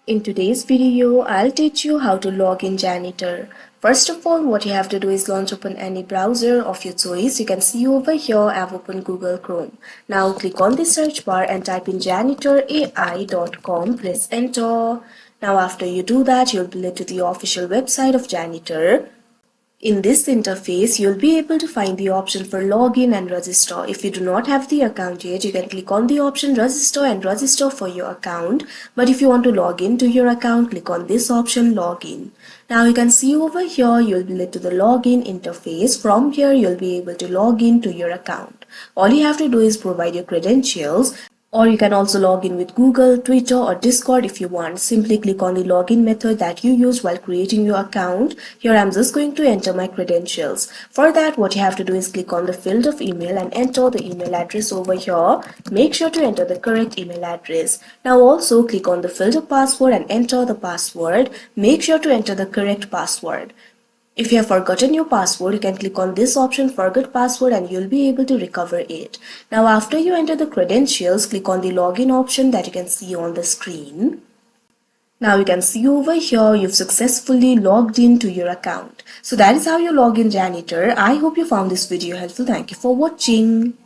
In today's video, I'll teach you how to log in Janitor. First of all, what you have to do is launch open any browser of your choice. You can see over here I've opened Google Chrome. Now click on the search bar and type in janitorai.com. Press enter. Now after you do that, you'll be led to the official website of Janitor. In this interface, you'll be able to find the option for login and register. If you do not have the account yet, you can click on the option register and register for your account. But if you want to log in to your account, click on this option login. Now you can see over here, you'll be led to the login interface. From here, you'll be able to log in to your account. All you have to do is provide your credentials. Or you can also log in with Google, Twitter or Discord if you want. Simply click on the login method that you used while creating your account. Here I'm just going to enter my credentials. For that, what you have to do is click on the field of email and enter the email address over here. Make sure to enter the correct email address. Now also click on the field of password and enter the password. Make sure to enter the correct password. If you have forgotten your password, you can click on this option forget password and you'll be able to recover it. Now after you enter the credentials, click on the login option that you can see on the screen. Now you can see over here you've successfully logged into your account. So that is how you log in Janitor. I hope you found this video helpful. Thank you for watching.